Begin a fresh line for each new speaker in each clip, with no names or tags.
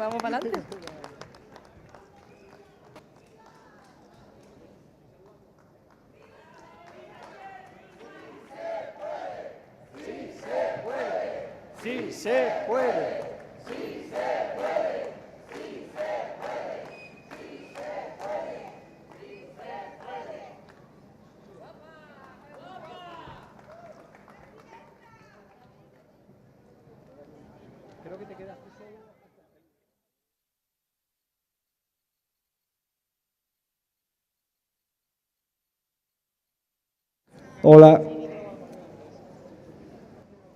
vamos para adelante.
Sí se puede.
Sí se puede. Sí se puede. Sí se puede. Sí se puede.
Creo que te quedaste solo. Hola.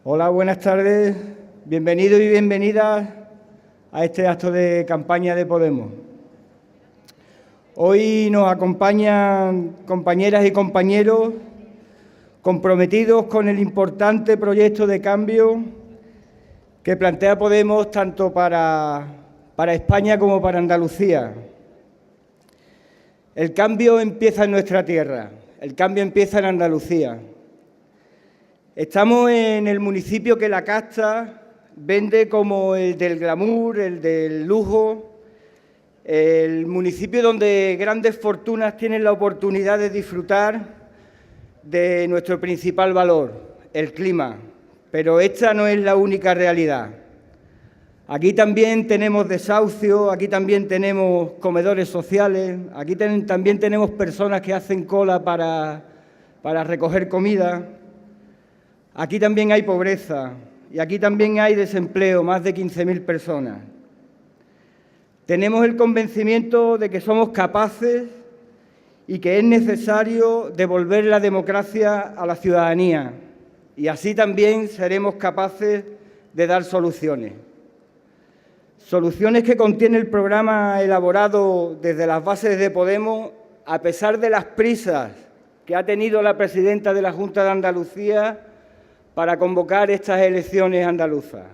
Hola, buenas tardes. Bienvenidos y bienvenidas a este acto de campaña de Podemos. Hoy nos acompañan compañeras y compañeros comprometidos con el importante proyecto de cambio que plantea Podemos tanto para España como para Andalucía. El cambio empieza en nuestra tierra, el cambio empieza en Andalucía. Estamos en el municipio que la casta vende como el del glamour, el del lujo, el municipio donde grandes fortunas tienen la oportunidad de disfrutar de nuestro principal valor, el clima. Pero esta no es la única realidad. Aquí también tenemos desahucios, aquí también tenemos comedores sociales, aquí también tenemos personas que hacen cola para recoger comida. Aquí también hay pobreza y aquí también hay desempleo, más de 15.000 personas. Tenemos el convencimiento de que somos capaces y que es necesario devolver la democracia a la ciudadanía y así también seremos capaces de dar soluciones. Soluciones que contiene el programa elaborado desde las bases de Podemos, a pesar de las prisas que ha tenido la presidenta de la Junta de Andalucía para convocar estas elecciones andaluzas.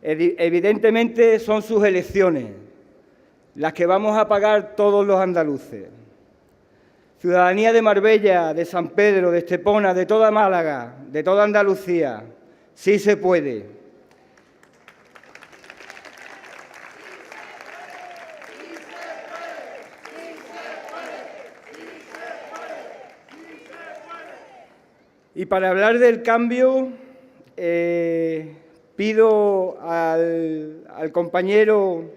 Evidentemente son sus elecciones, las que vamos a pagar todos los andaluces. Ciudadanía de Marbella, de San Pedro, de Estepona, de toda Málaga, de toda Andalucía, sí se puede. Y para hablar del cambio, pido al compañero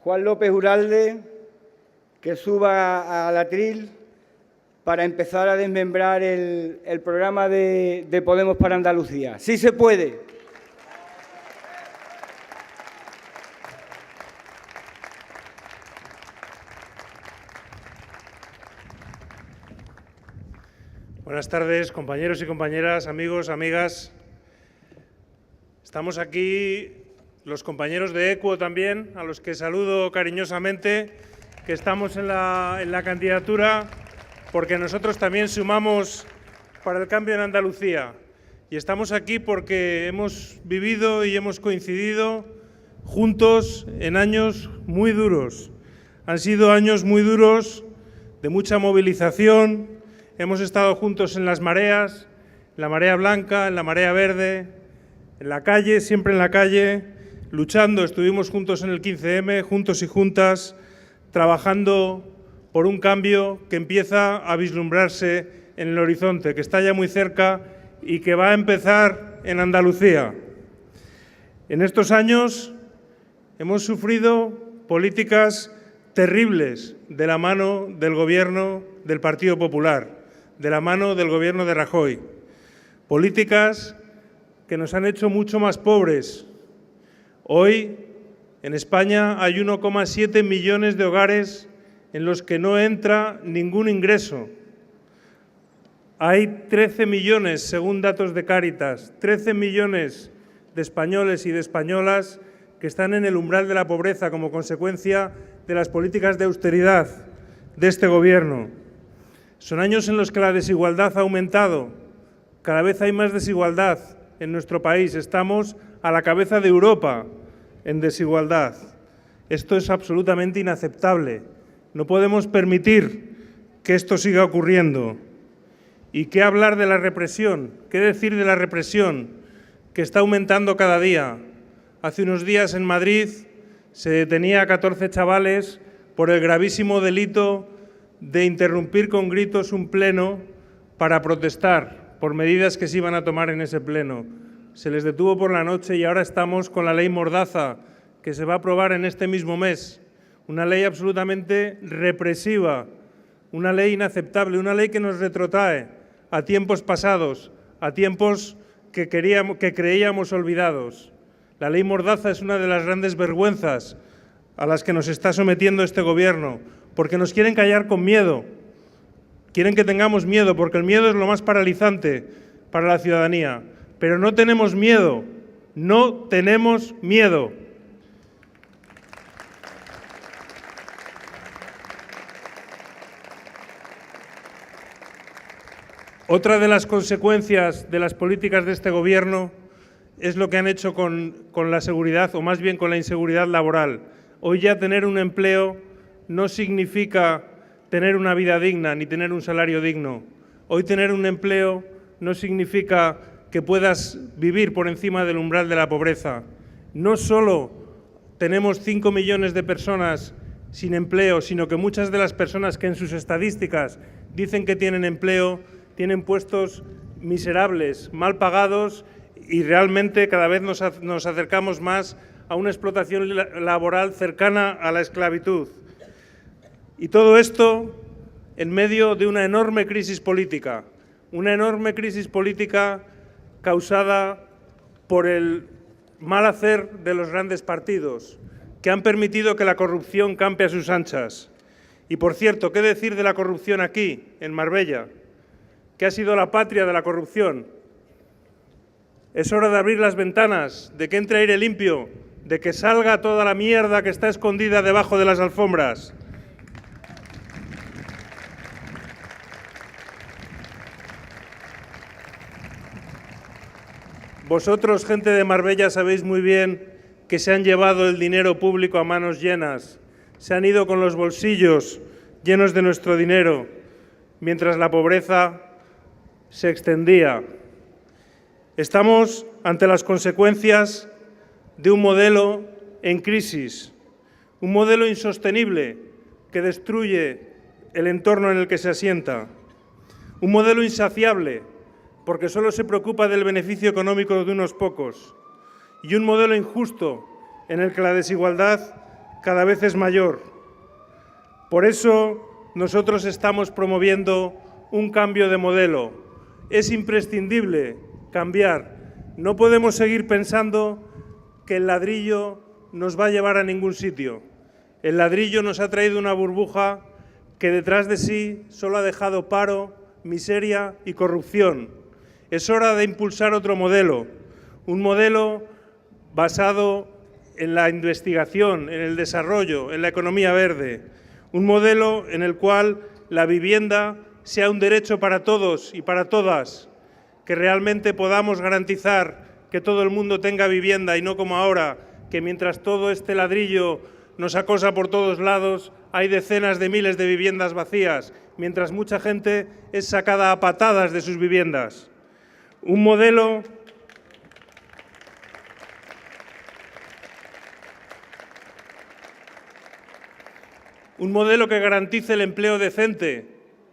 Juan López Uralde que suba al atril para empezar a desmembrar el programa de Podemos para Andalucía. ¡Sí se puede!
Buenas tardes, compañeros y compañeras, amigos, amigas. Estamos aquí los compañeros de ECUO también, a los que saludo cariñosamente, que estamos en la candidatura, porque nosotros también sumamos para el cambio en Andalucía. Y estamos aquí porque hemos vivido y hemos coincidido juntos en años muy duros. Han sido años muy duros, de mucha movilización. Hemos estado juntos en las mareas, en la marea blanca, en la marea verde, en la calle, siempre en la calle, luchando. Estuvimos juntos en el 15M, juntos y juntas, trabajando por un cambio que empieza a vislumbrarse en el horizonte, que está ya muy cerca y que va a empezar en Andalucía. En estos años hemos sufrido políticas terribles de la mano del Gobierno del Partido Popular, de la mano del Gobierno de Rajoy. Políticas que nos han hecho mucho más pobres. Hoy, en España, hay 1,7 millones de hogares en los que no entra ningún ingreso. Hay 13 millones, según datos de Cáritas, 13 millones de españoles y de españolas que están en el umbral de la pobreza como consecuencia de las políticas de austeridad de este Gobierno. Son años en los que la desigualdad ha aumentado. Cada vez hay más desigualdad en nuestro país. Estamos a la cabeza de Europa en desigualdad. Esto es absolutamente inaceptable. No podemos permitir que esto siga ocurriendo. ¿Y qué hablar de la represión? ¿Qué decir de la represión que está aumentando cada día? Hace unos días en Madrid se detenía a 14 chavales por el gravísimo delito de interrumpir con gritos un pleno para protestar por medidas que se iban a tomar en ese pleno. Se les detuvo por la noche y ahora estamos con la ley Mordaza, que se va a aprobar en este mismo mes. Una ley absolutamente represiva, una ley inaceptable, una ley que nos retrotrae a tiempos pasados, a tiempos que creíamos olvidados. La ley Mordaza es una de las grandes vergüenzas a las que nos está sometiendo este Gobierno, porque nos quieren callar con miedo. Quieren que tengamos miedo, porque el miedo es lo más paralizante para la ciudadanía. Pero no tenemos miedo, no tenemos miedo. Otra de las consecuencias de las políticas de este Gobierno es lo que han hecho con la seguridad, o más bien con la inseguridad laboral. Hoy ya tener un empleo no significa tener una vida digna ni tener un salario digno. Hoy tener un empleo no significa que puedas vivir por encima del umbral de la pobreza. No solo tenemos 5 millones de personas sin empleo, sino que muchas de las personas que en sus estadísticas dicen que tienen empleo tienen puestos miserables, mal pagados, y realmente cada vez nos acercamos más a una explotación laboral cercana a la esclavitud. Y todo esto en medio de una enorme crisis política causada por el mal hacer de los grandes partidos, que han permitido que la corrupción campe a sus anchas. Y por cierto, ¿qué decir de la corrupción aquí, en Marbella, que ha sido la patria de la corrupción? Es hora de abrir las ventanas, de que entre aire limpio, de que salga toda la mierda que está escondida debajo de las alfombras. Vosotros, gente de Marbella, sabéis muy bien que se han llevado el dinero público a manos llenas, se han ido con los bolsillos llenos de nuestro dinero, mientras la pobreza se extendía. Estamos ante las consecuencias de un modelo en crisis, un modelo insostenible que destruye el entorno en el que se asienta, un modelo insaciable porque solo se preocupa del beneficio económico de unos pocos, y un modelo injusto en el que la desigualdad cada vez es mayor. Por eso nosotros estamos promoviendo un cambio de modelo. Es imprescindible cambiar. No podemos seguir pensando que el ladrillo nos va a llevar a ningún sitio. El ladrillo nos ha traído una burbuja que detrás de sí solo ha dejado paro, miseria y corrupción. Es hora de impulsar otro modelo, un modelo basado en la investigación, en el desarrollo, en la economía verde, un modelo en el cual la vivienda sea un derecho para todos y para todas, que realmente podamos garantizar que todo el mundo tenga vivienda y no como ahora, que mientras todo este ladrillo nos acosa por todos lados, hay decenas de miles de viviendas vacías, mientras mucha gente es sacada a patadas de sus viviendas. Un modelo que garantice el empleo decente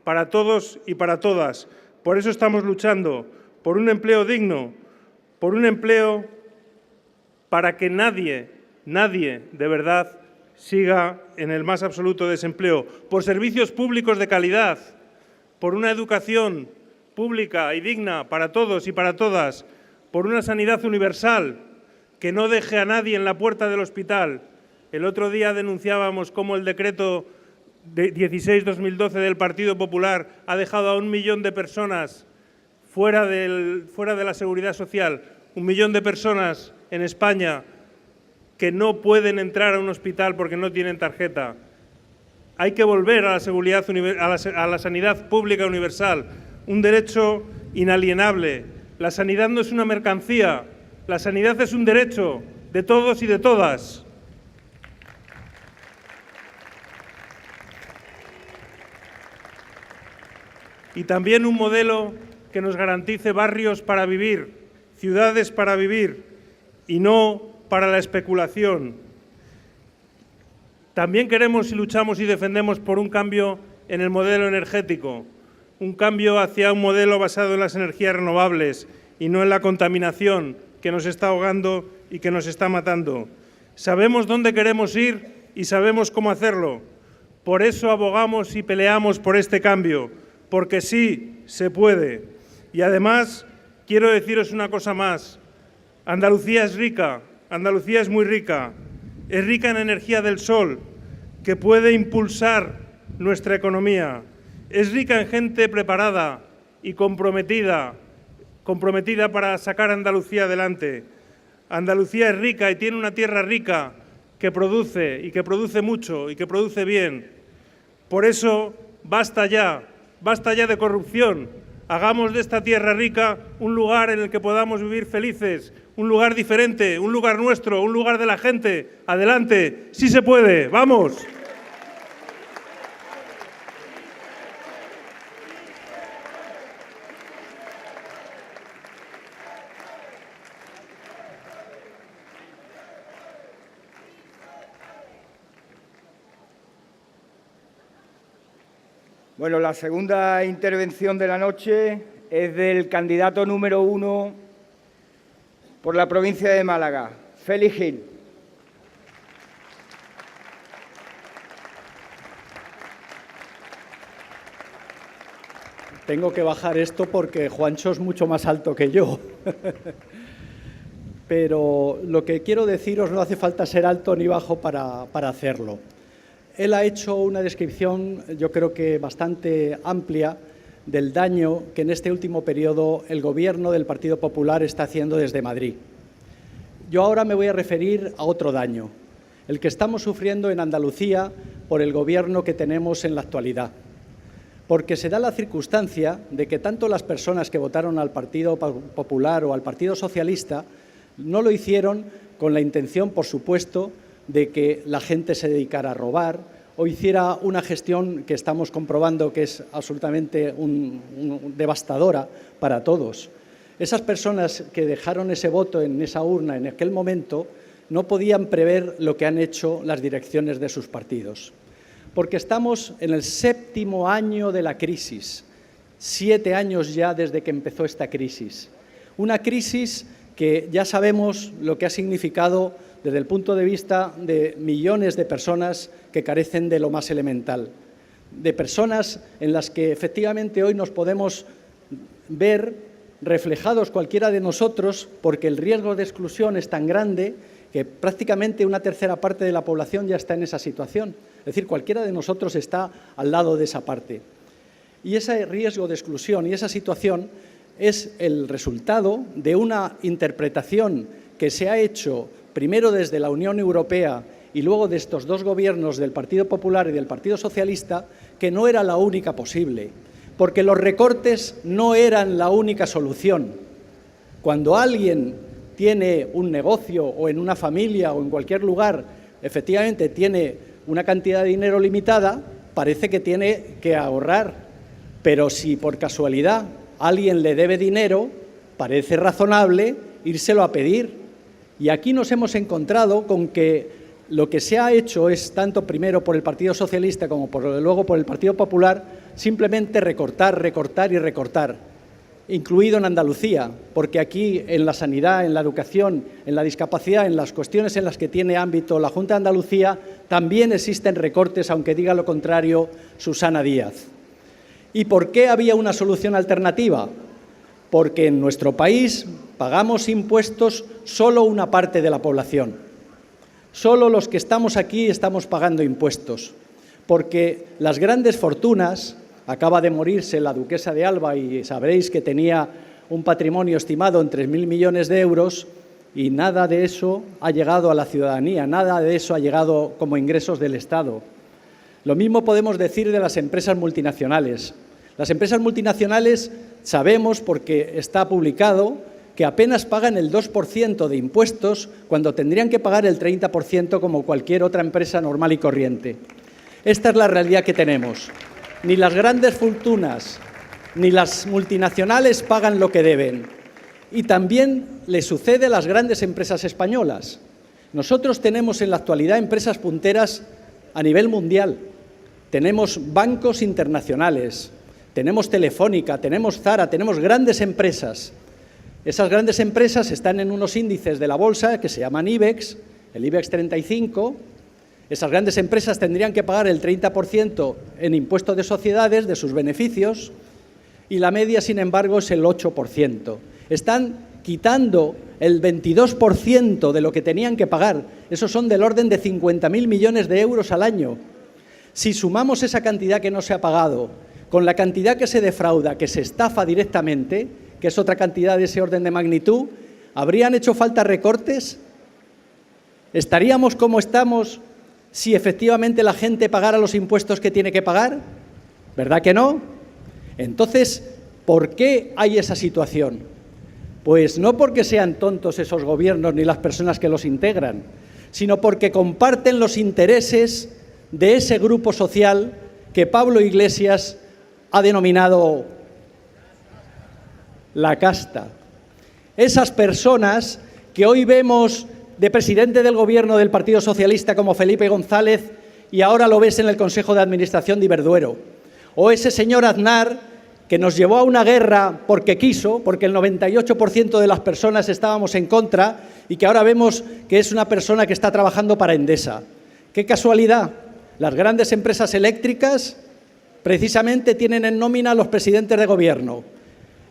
para todos y para todas. Por eso estamos luchando por un empleo digno, por un empleo para que nadie de verdad siga en el más absoluto desempleo, por servicios públicos de calidad, por una educación pública y digna para todos y para todas, por una sanidad universal que no deje a nadie en la puerta del hospital. El otro día denunciábamos cómo el decreto 16/2012 del Partido Popular ha dejado a 1 millón de personas fuera de la seguridad social, 1 millón de personas en España que no pueden entrar a un hospital porque no tienen tarjeta. Hay que volver a la sanidad pública universal, un derecho inalienable. La sanidad no es una mercancía, la sanidad es un derecho de todos y de todas. Y también un modelo que nos garantice barrios para vivir, ciudades para vivir y no para la especulación. También queremos y luchamos y defendemos por un cambio en el modelo energético, un cambio hacia un modelo basado en las energías renovables y no en la contaminación que nos está ahogando y que nos está matando. Sabemos dónde queremos ir y sabemos cómo hacerlo. Por eso abogamos y peleamos por este cambio, porque sí se puede. Y además, quiero deciros una cosa más. Andalucía es rica, Andalucía es muy rica. Es rica en energía del sol, que puede impulsar nuestra economía. Es rica en gente preparada y comprometida para sacar a Andalucía adelante. Andalucía es rica y tiene una tierra rica que produce y que produce mucho y que produce bien. Por eso, basta ya de corrupción. Hagamos de esta tierra rica un lugar en el que podamos vivir felices, un lugar diferente, un lugar nuestro, un lugar de la gente. Adelante, sí se puede, ¡vamos!
Bueno, la segunda intervención de la noche es del candidato número 1 por la provincia de Málaga, Félix Gil.
Tengo que bajar esto porque Juancho es mucho más alto que yo. Pero lo que quiero deciros, no hace falta ser alto ni bajo para hacerlo. Él ha hecho una descripción, yo creo que bastante amplia, del daño que en este último periodo el Gobierno del Partido Popular está haciendo desde Madrid. Yo ahora me voy a referir a otro daño, el que estamos sufriendo en Andalucía por el Gobierno que tenemos en la actualidad. Porque se da la circunstancia de que tanto las personas que votaron al Partido Popular o al Partido Socialista no lo hicieron con la intención, por supuesto, de que la gente se dedicara a robar o hiciera una gestión que estamos comprobando que es absolutamente devastadora para todos. Esas personas que dejaron ese voto en esa urna en aquel momento no podían prever lo que han hecho las direcciones de sus partidos. Porque estamos en el 7º año de la crisis, 7 años ya desde que empezó esta crisis. Una crisis que ya sabemos lo que ha significado desde el punto de vista de millones de personas que carecen de lo más elemental, de personas en las que efectivamente hoy nos podemos ver reflejados cualquiera de nosotros porque el riesgo de exclusión es tan grande que prácticamente una tercera parte de la población ya está en esa situación. Es decir, cualquiera de nosotros está al lado de esa parte. Y ese riesgo de exclusión y esa situación es el resultado de una interpretación que se ha hecho primero desde la Unión Europea y luego de estos dos gobiernos del Partido Popular y del Partido Socialista, que no era la única posible, porque los recortes no eran la única solución. Cuando alguien tiene un negocio o en una familia o en cualquier lugar, efectivamente tiene una cantidad de dinero limitada, parece que tiene que ahorrar, pero si por casualidad alguien le debe dinero, parece razonable írselo a pedir. Y aquí nos hemos encontrado con que lo que se ha hecho es, tanto primero por el Partido Socialista como luego por el Partido Popular, simplemente recortar, recortar y recortar, incluido en Andalucía, porque aquí en la sanidad, en la educación, en la discapacidad, en las cuestiones en las que tiene ámbito la Junta de Andalucía, también existen recortes, aunque diga lo contrario Susana Díaz. ¿Y por qué había una solución alternativa? Porque en nuestro país pagamos impuestos solo una parte de la población. Solo los que estamos aquí estamos pagando impuestos, porque las grandes fortunas, acaba de morirse la duquesa de Alba y sabréis que tenía un patrimonio estimado en 3.000 millones de euros y nada de eso ha llegado a la ciudadanía, nada de eso ha llegado como ingresos del Estado. Lo mismo podemos decir de las empresas multinacionales. Las empresas multinacionales sabemos, porque está publicado, que apenas pagan el 2% de impuestos cuando tendrían que pagar el 30% como cualquier otra empresa normal y corriente. Esta es la realidad que tenemos. Ni las grandes fortunas ni las multinacionales pagan lo que deben. Y también le sucede a las grandes empresas españolas. Nosotros tenemos en la actualidad empresas punteras a nivel mundial. Tenemos bancos internacionales, tenemos Telefónica, tenemos Zara, tenemos grandes empresas. Esas grandes empresas están en unos índices de la bolsa que se llaman IBEX, el IBEX 35. Esas grandes empresas tendrían que pagar el 30% en impuestos de sociedades de sus beneficios y la media, sin embargo, es el 8%. Están quitando el 22% de lo que tenían que pagar. Esos son del orden de 50.000 millones de euros al año. Si sumamos esa cantidad que no se ha pagado con la cantidad que se defrauda, que se estafa directamente, que es otra cantidad de ese orden de magnitud, ¿habrían hecho falta recortes? ¿Estaríamos como estamos si efectivamente la gente pagara los impuestos que tiene que pagar? ¿Verdad que no? Entonces, ¿por qué hay esa situación? Pues no porque sean tontos esos gobiernos ni las personas que los integran, sino porque comparten los intereses de ese grupo social que Pablo Iglesias ha denominado la casta. Esas personas que hoy vemos de presidente del gobierno del Partido Socialista como Felipe González y ahora lo ves en el Consejo de Administración de Iberdrola. O ese señor Aznar que nos llevó a una guerra porque quiso, porque el 98% de las personas estábamos en contra y que ahora vemos que es una persona que está trabajando para Endesa. ¡Qué casualidad! Las grandes empresas eléctricas precisamente tienen en nómina a los presidentes de gobierno.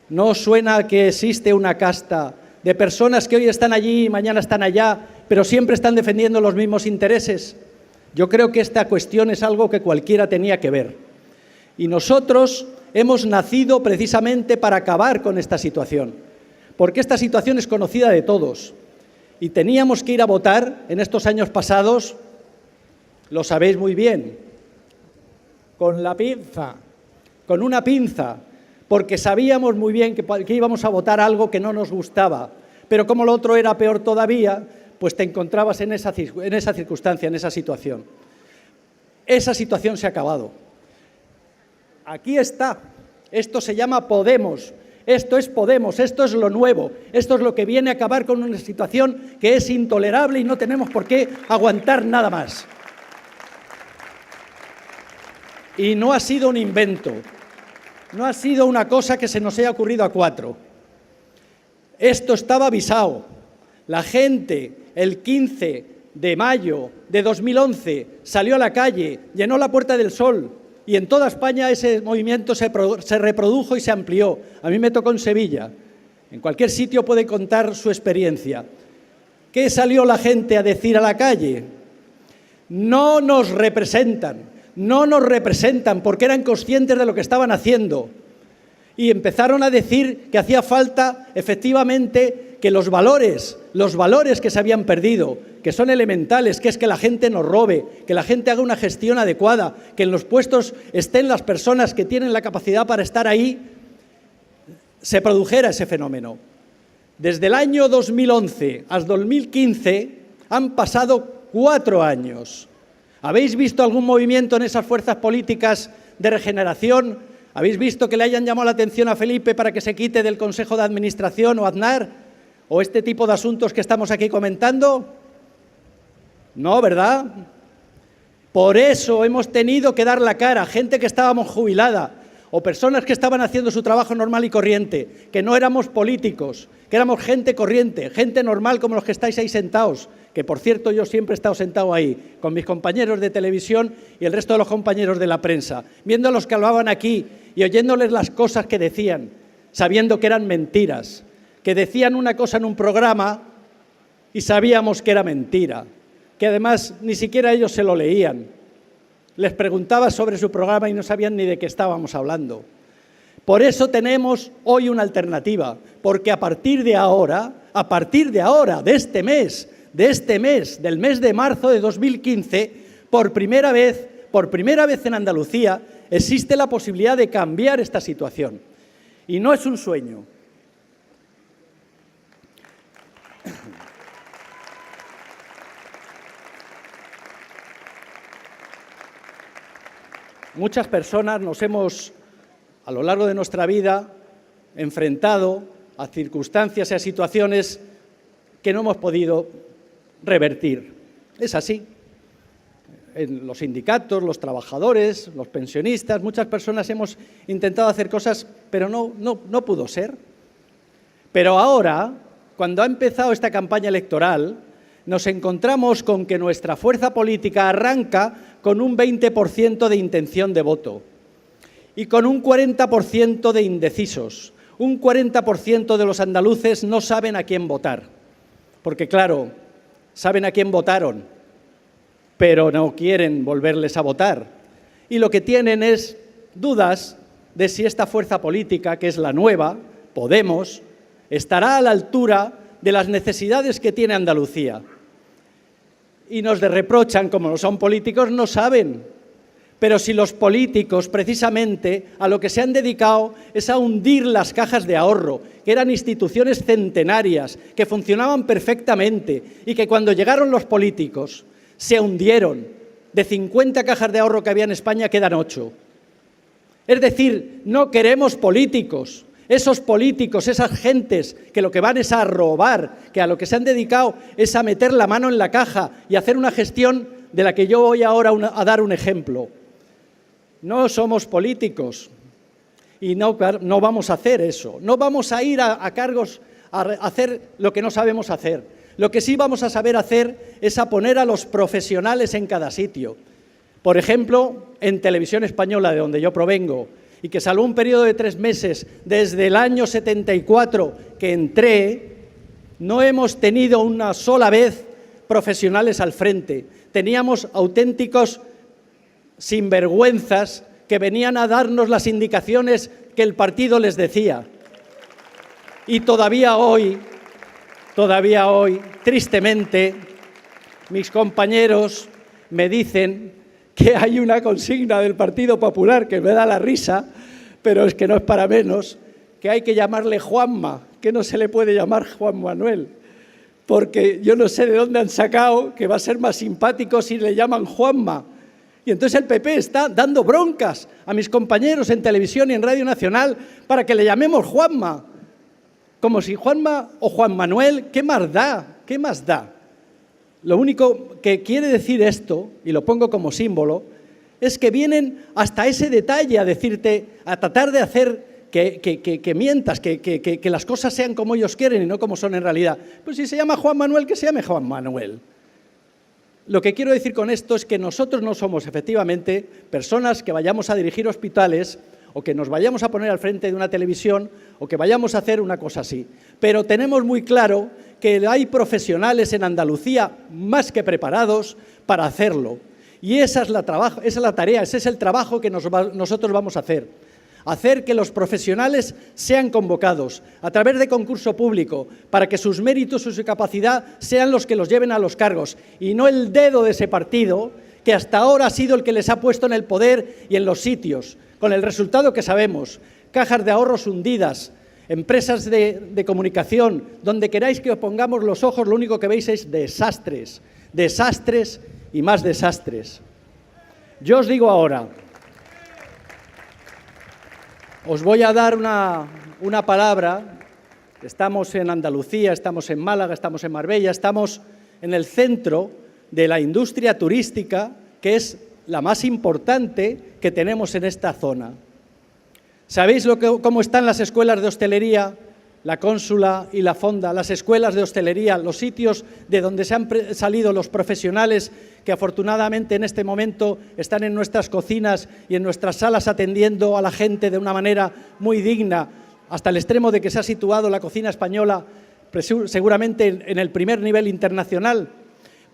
¿No os suena que existe una casta de personas que hoy están allí y mañana están allá, pero siempre están defendiendo los mismos intereses? Yo creo que esta cuestión es algo que cualquiera tenía que ver. Y nosotros hemos nacido precisamente para acabar con esta situación, porque esta situación es conocida de todos. Y teníamos que ir a votar en estos años pasados, lo sabéis muy bien, con la pinza, con una pinza, porque sabíamos muy bien que íbamos a votar algo que no nos gustaba, pero como lo otro era peor todavía, pues te encontrabas en esa circunstancia, en esa situación. Esa situación se ha acabado. Aquí está, esto se llama Podemos, esto es Podemos, esto es lo nuevo, esto es lo que viene a acabar con una situación que es intolerable y no tenemos por qué aguantar nada más. Y no ha sido un invento, no ha sido una cosa que se nos haya ocurrido a cuatro. Esto estaba avisado. La gente el 15 de mayo de 2011 salió a la calle, llenó la Puerta del Sol y en toda España ese movimiento se reprodujo y se amplió. A mí me tocó en Sevilla. En cualquier sitio puede contar su experiencia. ¿Qué salió la gente a decir a la calle? No nos representan. No nos representan porque eran conscientes de lo que estaban haciendo y empezaron a decir que hacía falta efectivamente que los valores que se habían perdido, que son elementales, que es que la gente no robe, que la gente haga una gestión adecuada, que en los puestos estén las personas que tienen la capacidad para estar ahí, se produjera ese fenómeno. Desde el año 2011 hasta 2015 han pasado 4 años. ¿Habéis visto algún movimiento en esas fuerzas políticas de regeneración? ¿Habéis visto que le hayan llamado la atención a Felipe para que se quite del Consejo de Administración o Aznar? ¿O este tipo de asuntos que estamos aquí comentando? No, ¿verdad? Por eso hemos tenido que dar la cara, gente que estábamos jubilada o personas que estaban haciendo su trabajo normal y corriente, que no éramos políticos, que éramos gente corriente, gente normal como los que estáis ahí sentados, que por cierto yo siempre he estado sentado ahí, con mis compañeros de televisión y el resto de los compañeros de la prensa, viendo a los que hablaban aquí y oyéndoles las cosas que decían, sabiendo que eran mentiras, que decían una cosa en un programa y sabíamos que era mentira, que además ni siquiera ellos se lo leían. Les preguntaba sobre su programa y no sabían ni de qué estábamos hablando. Por eso tenemos hoy una alternativa, porque a partir de ahora, de este mes, del mes de marzo de 2015, por primera vez en Andalucía, existe la posibilidad de cambiar esta situación. Y no es un sueño. Muchas personas nos hemos, a lo largo de nuestra vida, enfrentado a circunstancias y a situaciones que no hemos podido revertir. Es así. En los sindicatos, los trabajadores, los pensionistas, muchas personas hemos intentado hacer cosas, pero no pudo ser. Pero ahora, cuando ha empezado esta campaña electoral, nos encontramos con que nuestra fuerza política arranca con un 20% de intención de voto y con un 40% de indecisos. Un 40% de los andaluces no saben a quién votar, porque claro, saben a quién votaron, pero no quieren volverles a votar. Y lo que tienen es dudas de si esta fuerza política, que es la nueva, Podemos, estará a la altura de las necesidades que tiene Andalucía. Y nos reprochan, como no son políticos, no saben. Pero si los políticos, precisamente, a lo que se han dedicado es a hundir las cajas de ahorro, que eran instituciones centenarias, que funcionaban perfectamente y que cuando llegaron los políticos se hundieron. De 50 cajas de ahorro que había en España quedan 8. Es decir, no queremos políticos. Esos políticos, esas gentes que lo que van es a robar, que a lo que se han dedicado es a meter la mano en la caja y hacer una gestión de la que yo voy ahora a dar un ejemplo. No somos políticos y no vamos a hacer eso. No vamos a ir a cargos a hacer lo que no sabemos hacer. Lo que sí vamos a saber hacer es a poner a los profesionales en cada sitio. Por ejemplo, en Televisión Española, de donde yo provengo, y que salvo un periodo de 3 meses, desde el año 74 que entré, no hemos tenido una sola vez profesionales al frente. Teníamos auténticos sinvergüenzas que venían a darnos las indicaciones que el partido les decía. Y todavía hoy, tristemente, mis compañeros me dicen que hay una consigna del Partido Popular que me da la risa, pero es que no es para menos, que hay que llamarle Juanma, que no se le puede llamar Juan Manuel, porque yo no sé de dónde han sacado que va a ser más simpático si le llaman Juanma. Y entonces el PP está dando broncas a mis compañeros en televisión y en Radio Nacional para que le llamemos Juanma. Como si Juanma o Juan Manuel, ¿qué más da? ¿Qué más da? Lo único que quiere decir esto, y lo pongo como símbolo, es que vienen hasta ese detalle a decirte, a tratar de hacer que mientas, que las cosas sean como ellos quieren y no como son en realidad. Pues si se llama Juan Manuel, que se llame Juan Manuel. Lo que quiero decir con esto es que nosotros no somos efectivamente personas que vayamos a dirigir hospitales o que nos vayamos a poner al frente de una televisión o que vayamos a hacer una cosa así. Pero tenemos muy claro que hay profesionales en Andalucía más que preparados para hacerlo. Y esa es la tarea, ese es el trabajo que nosotros vamos a hacer. Hacer que los profesionales sean convocados a través de concurso público para que sus méritos y su capacidad sean los que los lleven a los cargos y no el dedo de ese partido que hasta ahora ha sido el que les ha puesto en el poder y en los sitios, con el resultado que sabemos: cajas de ahorros hundidas, empresas de comunicación, donde queráis que os pongamos los ojos, lo único que veis es desastres, desastres y más desastres. Yo os digo ahora, os voy a dar una palabra. Estamos en Andalucía, estamos en Málaga, estamos en Marbella, estamos en el centro de la industria turística, que es la más importante que tenemos en esta zona. ¿Sabéis cómo están las escuelas de hostelería, la Cónsula y la Fonda, las escuelas de hostelería, los sitios de donde se han salido los profesionales que afortunadamente en este momento están en nuestras cocinas y en nuestras salas atendiendo a la gente de una manera muy digna, hasta el extremo de que se ha situado la cocina española seguramente en el primer nivel internacional?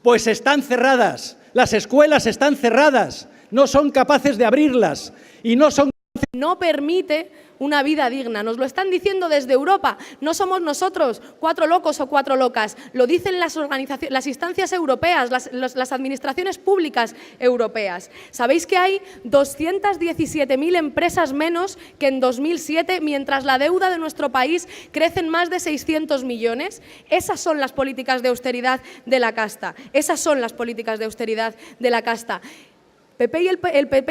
Pues están cerradas, las escuelas están cerradas, no son capaces de abrirlas y
no permite una vida digna. Nos lo están diciendo desde Europa. No somos nosotros 4 locos o 4 locas. Lo dicen las instancias europeas, las administraciones públicas europeas. ¿Sabéis que hay 217.000 empresas menos que en 2007, mientras la deuda de nuestro país crece en más de 600 millones? Esas son las políticas de austeridad de la casta. Esas son las políticas de austeridad de la casta. PP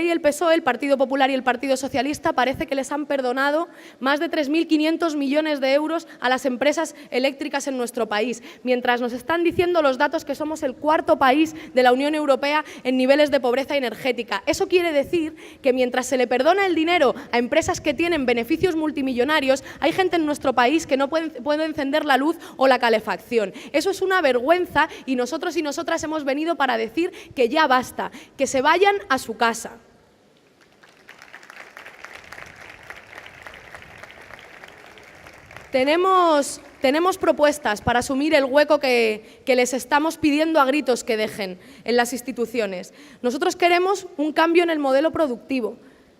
y el PSOE, el Partido Popular y el Partido Socialista, parece que les han perdonado más de 3.500 millones de euros a las empresas eléctricas en nuestro país, mientras nos están diciendo los datos que somos el cuarto país de la Unión Europea en niveles de pobreza energética. Eso quiere decir que mientras se le perdona el dinero a empresas que tienen beneficios multimillonarios, hay gente en nuestro país que no puede encender la luz o la calefacción. Eso es una vergüenza y nosotros y nosotras hemos venido para decir que ya basta, que se vayan a su casa. Tenemos propuestas para asumir el hueco que les estamos pidiendo a gritos que dejen en las instituciones. Nosotros queremos un cambio en el modelo productivo.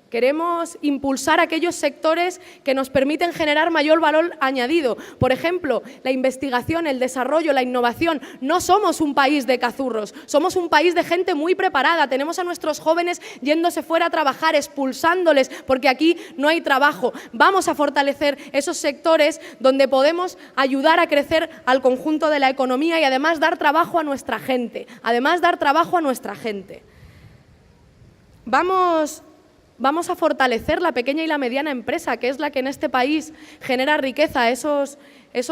Queremos impulsar aquellos sectores que nos permiten generar mayor valor añadido. Por ejemplo, la investigación, el desarrollo, la innovación. No somos un país de cazurros, somos un país de gente muy preparada. Tenemos a nuestros jóvenes yéndose fuera a trabajar, expulsándoles porque aquí no hay trabajo. Vamos a fortalecer esos sectores donde podemos ayudar a crecer al conjunto de la economía y además dar trabajo a nuestra gente. Vamos a fortalecer la pequeña y la mediana empresa, que es la que en este país genera riqueza, esos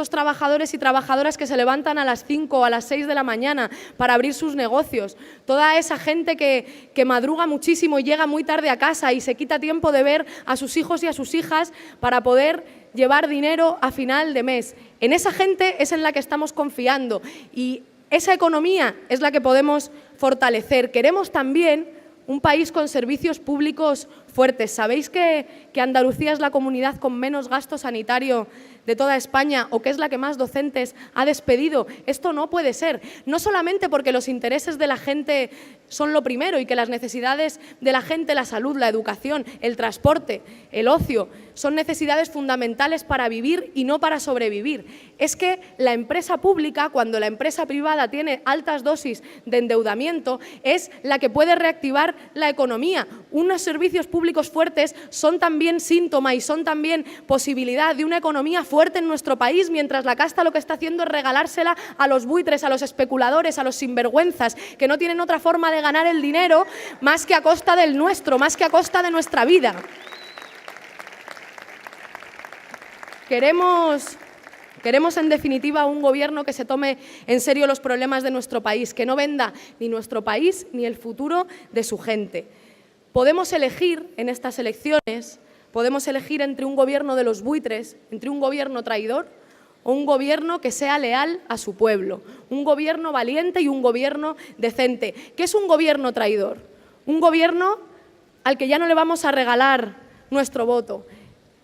trabajadores y trabajadoras que se levantan a las 5 o a las 6 de la mañana para abrir sus negocios. Toda esa gente que madruga muchísimo y llega muy tarde a casa y se quita tiempo de ver a sus hijos y a sus hijas para poder llevar dinero a final de mes. En esa gente es en la que estamos confiando y esa economía es la que podemos fortalecer. Queremos también un país con servicios públicos fuertes. ¿Sabéis que Andalucía es la comunidad con menos gasto sanitario de toda España o que es la que más docentes ha despedido? Esto no puede ser, no solamente porque los intereses de la gente son lo primero y que las necesidades de la gente, la salud, la educación, el transporte, el ocio, son necesidades fundamentales para vivir y no para sobrevivir. Es que la empresa pública, cuando la empresa privada tiene altas dosis de endeudamiento, es la que puede reactivar la economía. Unos servicios públicos fuertes son también síntoma y son también posibilidad de una economía fuerte en nuestro país, mientras la casta lo que está haciendo es regalársela a los buitres, a los especuladores, a los sinvergüenzas, que no tienen otra forma de ganar el dinero más que a costa del nuestro, más que a costa de nuestra vida. Queremos en definitiva un gobierno que se tome en serio los problemas de nuestro país, que no venda ni nuestro país ni el futuro de su gente. Podemos elegir en estas elecciones, podemos elegir entre un gobierno de los buitres, entre un gobierno traidor o un gobierno que sea leal a su pueblo, un gobierno valiente y un gobierno decente. ¿Qué es un gobierno traidor? Un gobierno al que ya no le vamos a regalar nuestro voto.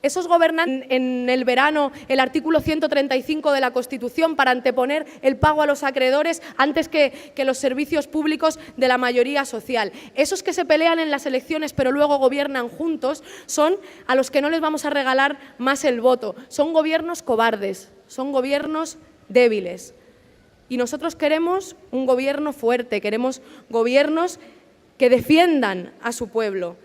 Esos gobernantes en el verano el artículo 135 de la Constitución para anteponer el pago a los acreedores antes que los servicios públicos de la mayoría social. Esos que se pelean en las elecciones pero luego gobiernan juntos son a los que no les vamos a regalar más el voto. Son gobiernos cobardes, son gobiernos débiles. Y nosotros queremos un gobierno fuerte, queremos gobiernos que defiendan a su pueblo,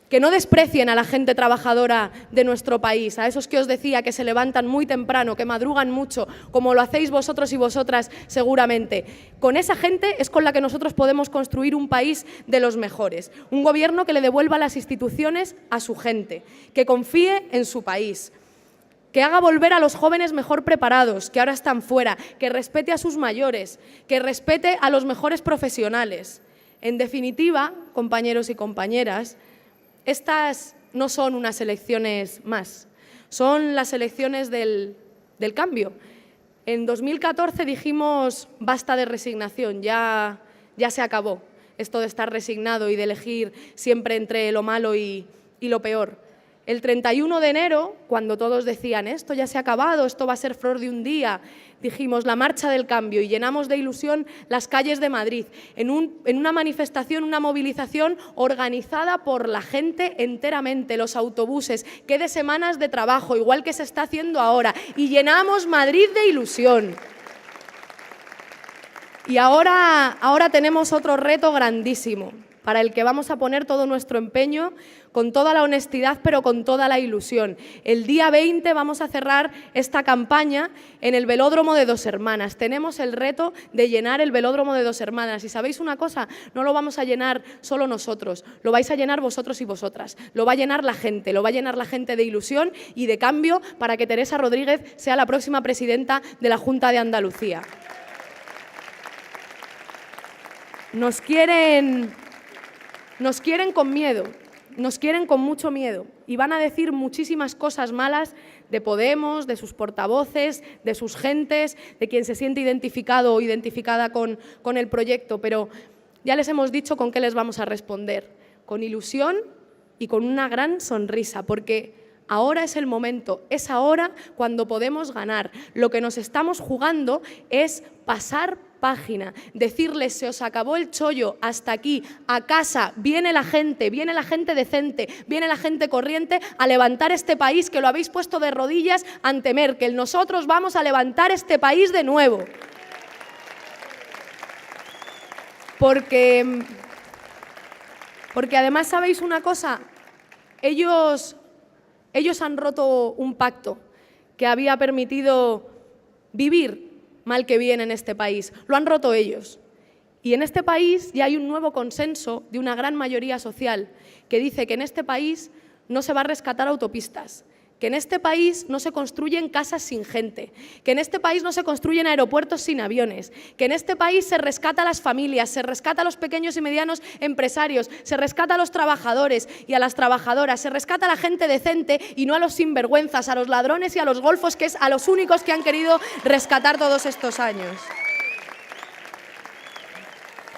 que no desprecien a la gente trabajadora de nuestro país, a esos que os decía que se levantan muy temprano, que madrugan mucho, como lo hacéis vosotros y vosotras seguramente. Con esa gente es con la que nosotros podemos construir un país de los mejores, un gobierno que le devuelva las instituciones a su gente, que confíe en su país, que haga volver a los jóvenes mejor preparados, que ahora están fuera, que respete a sus mayores, que respete a los mejores profesionales. En definitiva, compañeros y compañeras, estas no son unas elecciones más, son las elecciones del cambio. En 2014 dijimos basta de resignación, ya se acabó esto de estar resignado y de elegir siempre entre lo malo y lo peor. El 31 de enero, cuando todos decían esto ya se ha acabado, esto va a ser flor de un día, dijimos la marcha del cambio y llenamos de ilusión las calles de Madrid en una manifestación, una movilización organizada por la gente enteramente, los autobuses, que de semanas de trabajo, igual que se está haciendo ahora, y llenamos Madrid de ilusión. Y ahora tenemos otro reto grandísimo para el que vamos a poner todo nuestro empeño, con toda la honestidad, pero con toda la ilusión. El día 20 vamos a cerrar esta campaña en el velódromo de Dos Hermanas. Tenemos el reto de llenar el velódromo de Dos Hermanas. Y ¿sabéis una cosa? No lo vamos a llenar solo nosotros, lo vais a llenar vosotros y vosotras. Lo va a llenar la gente, lo va a llenar la gente de ilusión y de cambio para que Teresa Rodríguez sea la próxima presidenta de la Junta de Andalucía. Nos quieren con miedo. Nos quieren con mucho miedo y van a decir muchísimas cosas malas de Podemos, de sus portavoces, de sus gentes, de quien se siente identificado o identificada con el proyecto, pero ya les hemos dicho con qué les vamos a responder, con ilusión y con una gran sonrisa, porque ahora es el momento, es ahora cuando podemos ganar. Lo que nos estamos jugando es pasar página, decirles se os acabó el chollo, hasta aquí, a casa, viene la gente decente, viene la gente corriente a levantar este país que lo habéis puesto de rodillas ante Merkel. Nosotros vamos a levantar este país de nuevo. Porque además, ¿sabéis una cosa? Ellos han roto un pacto que había permitido vivir mal que bien en este país. Lo han roto ellos. Y en este país ya hay un nuevo consenso de una gran mayoría social que dice que en este país no se va a rescatar autopistas, que en este país no se construyen casas sin gente, que en este país no se construyen aeropuertos sin aviones, que en este país se rescata a las familias, se rescata a los pequeños y medianos empresarios, se rescata a los trabajadores y a las trabajadoras, se rescata a la gente decente y no a los sinvergüenzas, a los ladrones y a los golfos, que es a los únicos que han querido rescatar todos estos años.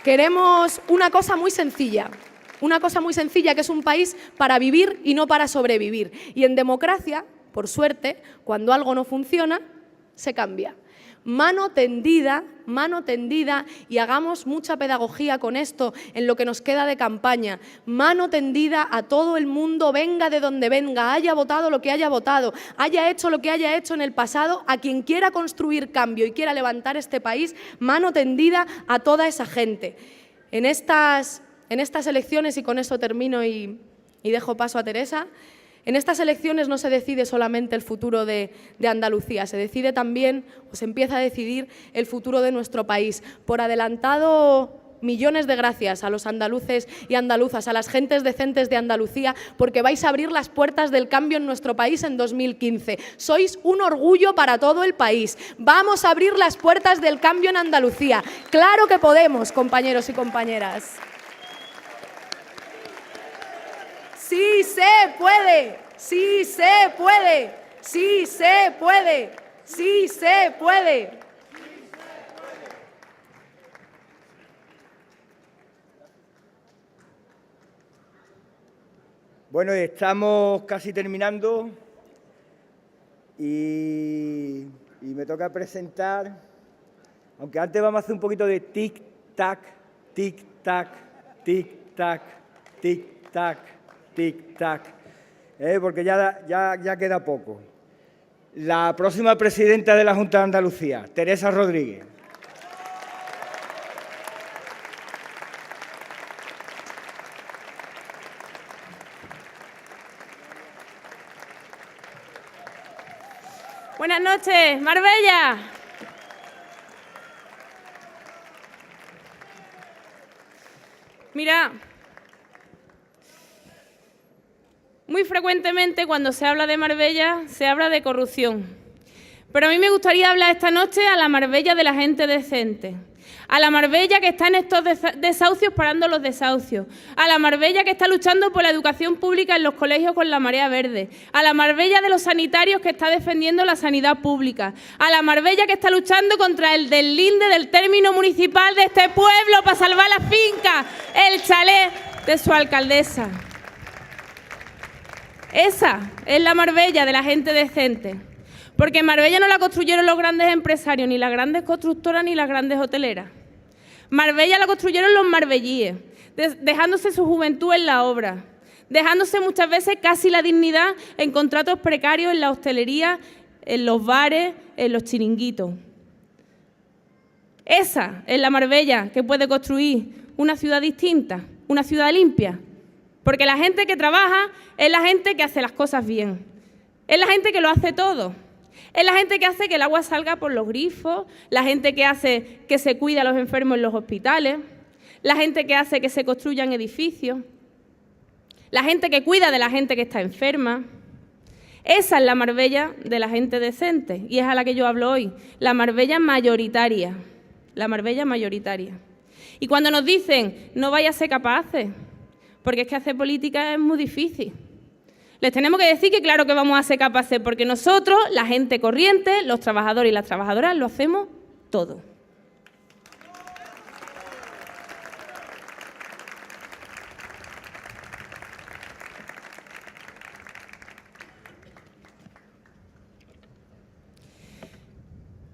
Queremos una cosa muy sencilla que es un país para vivir y no para sobrevivir. Y en democracia, por suerte, cuando algo no funciona, se cambia. Mano tendida y hagamos mucha pedagogía con esto en lo que nos queda de campaña. Mano tendida a todo el mundo, venga de donde venga, haya votado lo que haya votado, haya hecho lo que haya hecho en el pasado, a quien quiera construir cambio y quiera levantar este país, mano tendida a toda esa gente. En estas elecciones, y con eso termino y dejo paso a Teresa, en estas elecciones no se decide solamente el futuro de Andalucía, se decide también, o se empieza a decidir el futuro de nuestro país. Por adelantado, millones de gracias a los andaluces y andaluzas, a las gentes decentes de Andalucía, porque vais a abrir las puertas del cambio en nuestro país en 2015. Sois un orgullo para todo el país. Vamos a abrir las puertas del cambio en Andalucía. Claro que podemos, compañeros y compañeras. ¡Sí se puede! ¡Sí se puede! ¡Sí se puede! ¡Sí se puede!
Bueno, estamos casi terminando y me toca presentar, aunque antes vamos a hacer un poquito de tic-tac, tic-tac, tic-tac, tic-tac, tic-tac, porque ya queda poco. La próxima presidenta de la Junta de Andalucía, Teresa Rodríguez.
Buenas noches, Marbella. Mira, muy frecuentemente cuando se habla de Marbella se habla de corrupción. Pero a mí me gustaría hablar esta noche a la Marbella de la gente decente. A la Marbella que está en estos desahucios parando los desahucios. A la Marbella que está luchando por la educación pública en los colegios con la marea verde. A la Marbella de los sanitarios que está defendiendo la sanidad pública. A la Marbella que está luchando contra el deslinde del término municipal de este pueblo para salvar la finca, el chalet de su alcaldesa. Esa es la Marbella de la gente decente. Porque Marbella no la construyeron los grandes empresarios, ni las grandes constructoras, ni las grandes hoteleras. Marbella la construyeron los marbellíes, dejándose su juventud en la obra, dejándose muchas veces casi la dignidad en contratos precarios en la hostelería, en los bares, en los chiringuitos. Esa es la Marbella que puede construir una ciudad distinta, una ciudad limpia. Porque la gente que trabaja es la gente que hace las cosas bien. Es la gente que lo hace todo. Es la gente que hace que el agua salga por los grifos, la gente que hace que se cuida a los enfermos en los hospitales, la gente que hace que se construyan edificios, la gente que cuida de la gente que está enferma. Esa es la Marbella de la gente decente y es a la que yo hablo hoy, la Marbella mayoritaria, la Marbella mayoritaria. Y cuando nos dicen, no vaya a ser capaces, porque es que hacer política es muy difícil. Les tenemos que decir que claro que vamos a ser capaces, porque nosotros, la gente corriente, los trabajadores y las trabajadoras, lo hacemos todo.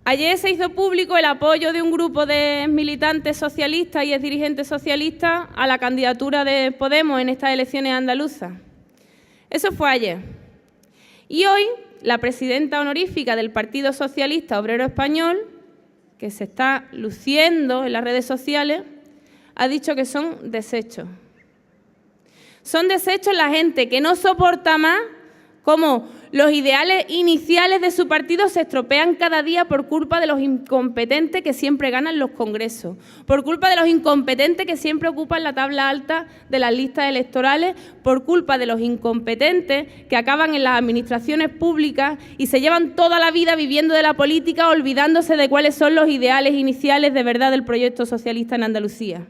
Ayer se hizo público el apoyo de un grupo de militantes socialistas y exdirigentes socialistas a la candidatura de Podemos en estas elecciones andaluzas. Eso fue ayer. Y hoy, la presidenta honorífica del Partido Socialista Obrero Español, que se está luciendo en las redes sociales, ha dicho que son desechos. Son desechos la gente que no soporta más cómo los ideales iniciales de su partido se estropean cada día por culpa de los incompetentes que siempre ganan los congresos, por culpa de los incompetentes que siempre ocupan la tabla alta de las listas electorales, por culpa de los incompetentes que acaban en las administraciones públicas y se llevan toda la vida viviendo de la política olvidándose de cuáles son los ideales iniciales de verdad del proyecto socialista en Andalucía.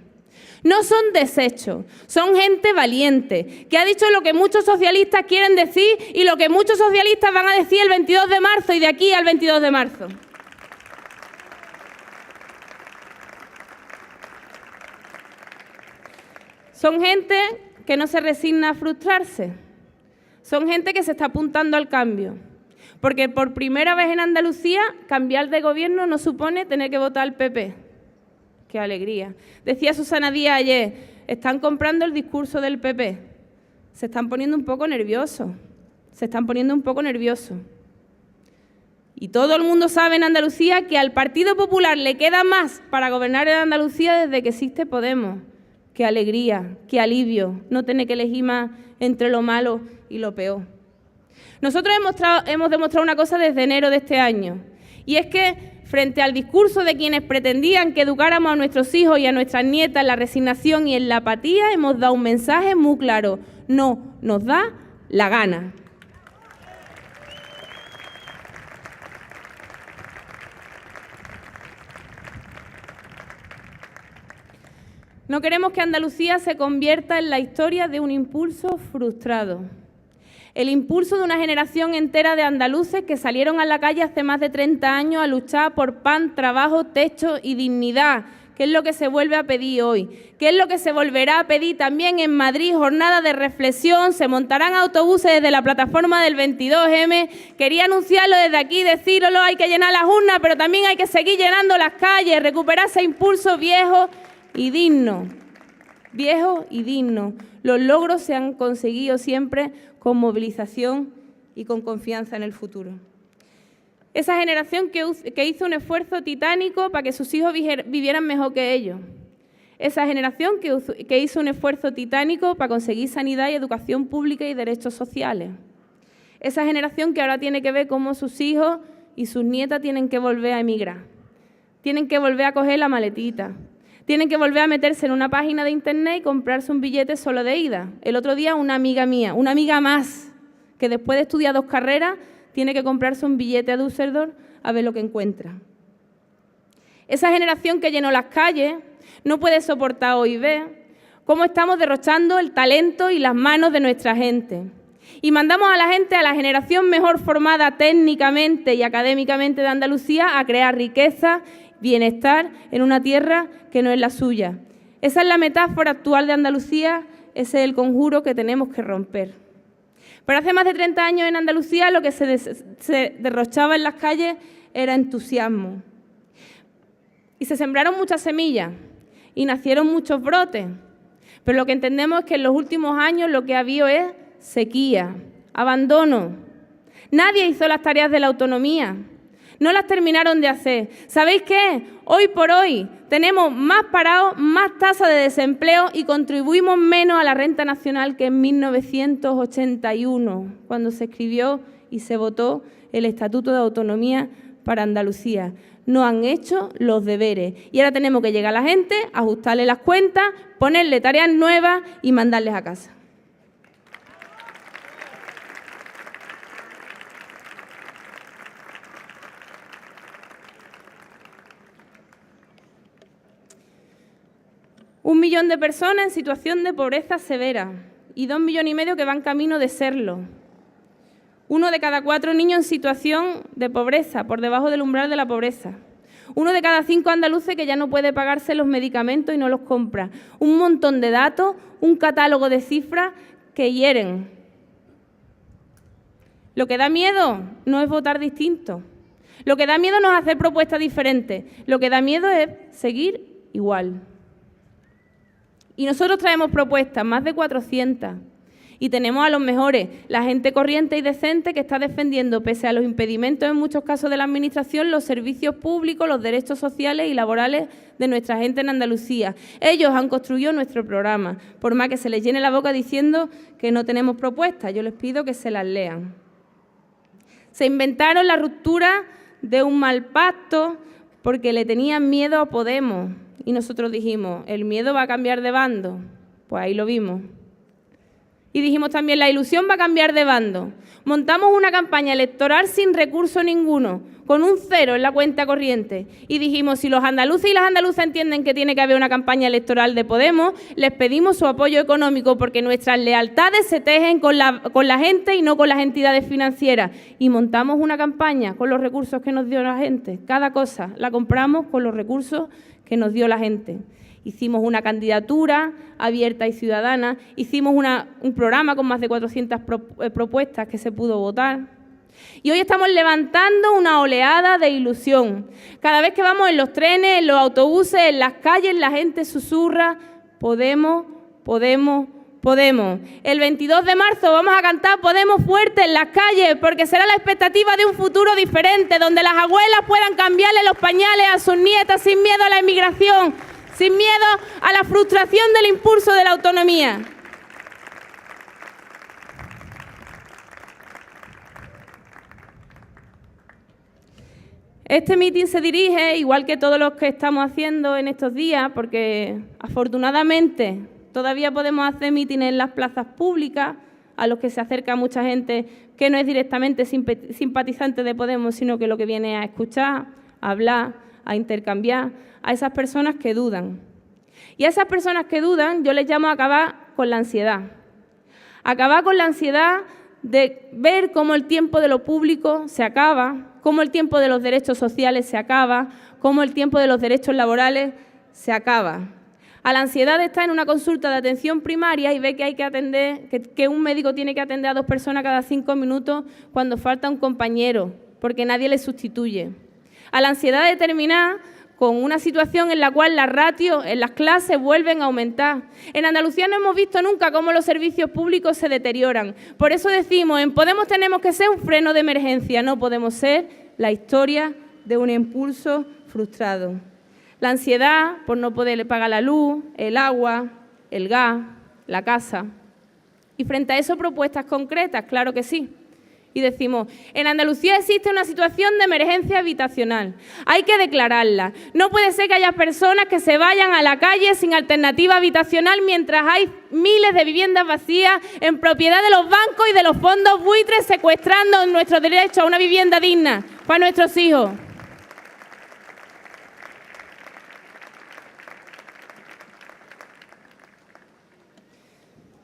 No son desechos, son gente valiente, que ha dicho lo que muchos socialistas quieren decir y lo que muchos socialistas van a decir el 22 de marzo y de aquí al 22 de marzo. Son gente que no se resigna a frustrarse, son gente que se está apuntando al cambio, porque por primera vez en Andalucía cambiar de gobierno no supone tener que votar al PP. ¡Qué alegría! Decía Susana Díaz ayer, están comprando el discurso del PP. Se están poniendo un poco nerviosos. Y todo el mundo sabe en Andalucía que al Partido Popular le queda más para gobernar en Andalucía desde que existe Podemos. ¡Qué alegría! ¡Qué alivio! No tener que elegir más entre lo malo y lo peor. Nosotros hemos demostrado una cosa desde enero de este año, y es que frente al discurso de quienes pretendían que educáramos a nuestros hijos y a nuestras nietas en la resignación y en la apatía, hemos dado un mensaje muy claro: no nos da la gana. No queremos que Andalucía se convierta en la historia de un impulso frustrado. El impulso de una generación entera de andaluces que salieron a la calle hace más de 30 años a luchar por pan, trabajo, techo y dignidad, que es lo que se vuelve a pedir hoy, que es lo que se volverá a pedir también en Madrid, jornada de reflexión, se montarán autobuses desde la plataforma del 22M. Quería anunciarlo desde aquí, decíroslo, hay que llenar las urnas, pero también hay que seguir llenando las calles, recuperar ese impulso viejo y digno. Viejo y digno. Los logros se han conseguido siempre con movilización y con confianza en el futuro. Esa generación que hizo un esfuerzo titánico para que sus hijos vivieran mejor que ellos. Esa generación que hizo un esfuerzo titánico para conseguir sanidad y educación pública y derechos sociales. Esa generación que ahora tiene que ver cómo sus hijos y sus nietas tienen que volver a emigrar. Tienen que volver a coger la maletita. Tienen que volver a meterse en una página de internet y comprarse un billete solo de ida. El otro día una amiga mía, una amiga más, que después de estudiar 2 carreras, tiene que comprarse un billete a Düsseldorf a ver lo que encuentra. Esa generación que llenó las calles no puede soportar hoy ver cómo estamos derrochando el talento y las manos de nuestra gente. Y mandamos a la gente, a la generación mejor formada técnicamente y académicamente de Andalucía, a crear riqueza, bienestar en una tierra que no es la suya. Esa es la metáfora actual de Andalucía, ese es el conjuro que tenemos que romper. Pero hace más de 30 años en Andalucía lo que se derrochaba en las calles era entusiasmo. Y se sembraron muchas semillas y nacieron muchos brotes. Pero lo que entendemos es que en los últimos años lo que ha habido es sequía, abandono. Nadie hizo las tareas de la autonomía. No las terminaron de hacer. ¿Sabéis qué? Hoy por hoy tenemos más parados, más tasa de desempleo y contribuimos menos a la renta nacional que en 1981, cuando se escribió y se votó el Estatuto de Autonomía para Andalucía. No han hecho los deberes y ahora tenemos que llegar a la gente, ajustarle las cuentas, ponerle tareas nuevas y mandarles a casa. Un millón de personas en situación de pobreza severa y 2,5 millones que van camino de serlo. 1 de cada 4 niños en situación de pobreza, por debajo del umbral de la pobreza. 1 de cada 5 andaluces que ya no puede pagarse los medicamentos y no los compra. Un montón de datos, un catálogo de cifras que hieren. Lo que da miedo no es votar distinto. Lo que da miedo no es hacer propuestas diferentes. Lo que da miedo es seguir igual. Y nosotros traemos propuestas, más de 400. Y tenemos a los mejores, la gente corriente y decente que está defendiendo, pese a los impedimentos en muchos casos de la Administración, los servicios públicos, los derechos sociales y laborales de nuestra gente en Andalucía. Ellos han construido nuestro programa, por más que se les llene la boca diciendo que no tenemos propuestas. Yo les pido que se las lean. Se inventaron la ruptura de un mal pacto porque le tenían miedo a Podemos. Y nosotros dijimos, ¿el miedo va a cambiar de bando? Pues ahí lo vimos. Y dijimos también, la ilusión va a cambiar de bando. Montamos una campaña electoral sin recurso ninguno, con un 0 en la cuenta corriente. Y dijimos, si los andaluces y las andaluzas entienden que tiene que haber una campaña electoral de Podemos, les pedimos su apoyo económico, porque nuestras lealtades se tejen con la gente y no con las entidades financieras. Y montamos una campaña con los recursos que nos dio la gente. Cada cosa la compramos con los recursos que nos dio la gente. Hicimos una candidatura abierta y ciudadana, hicimos un programa con más de 400 propuestas que se pudo votar. Y hoy estamos levantando una oleada de ilusión. Cada vez que vamos en los trenes, en los autobuses, en las calles, la gente susurra, Podemos, Podemos, Podemos. El 22 de marzo vamos a cantar Podemos fuerte en las calles, porque será la expectativa de un futuro diferente, donde las abuelas puedan cambiarle los pañales a sus nietas sin miedo a la inmigración, sin miedo a la frustración del impulso de la autonomía. Este mitin se dirige, igual que todos los que estamos haciendo en estos días, porque afortunadamente todavía podemos hacer mítines en las plazas públicas, a los que se acerca mucha gente que no es directamente simpatizante de Podemos, sino que lo que viene a escuchar, a hablar, a intercambiar, a esas personas que dudan. Y a esas personas que dudan yo les llamo a acabar con la ansiedad. Acabar con la ansiedad de ver cómo el tiempo de lo público se acaba, cómo el tiempo de los derechos sociales se acaba, cómo el tiempo de los derechos laborales se acaba. A la ansiedad de estar en una consulta de atención primaria y ver que hay que atender, que un médico tiene que atender a 2 personas cada 5 minutos cuando falta un compañero, porque nadie le sustituye. A la ansiedad de terminar con una situación en la cual las ratios en las clases vuelven a aumentar. En Andalucía no hemos visto nunca cómo los servicios públicos se deterioran. Por eso decimos, en Podemos tenemos que ser un freno de emergencia, no podemos ser la historia de un impulso frustrado. La ansiedad por no poder pagar la luz, el agua, el gas, la casa. Y frente a eso, propuestas concretas, claro que sí. Y decimos, en Andalucía existe una situación de emergencia habitacional. Hay que declararla. No puede ser que haya personas que se vayan a la calle sin alternativa habitacional mientras hay miles de viviendas vacías en propiedad de los bancos y de los fondos buitres secuestrando nuestro derecho a una vivienda digna para nuestros hijos.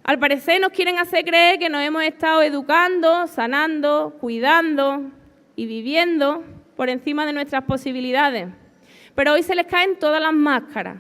Al parecer nos quieren hacer creer que nos hemos estado educando, sanando, cuidando y viviendo por encima de nuestras posibilidades. Pero hoy se les caen todas las máscaras.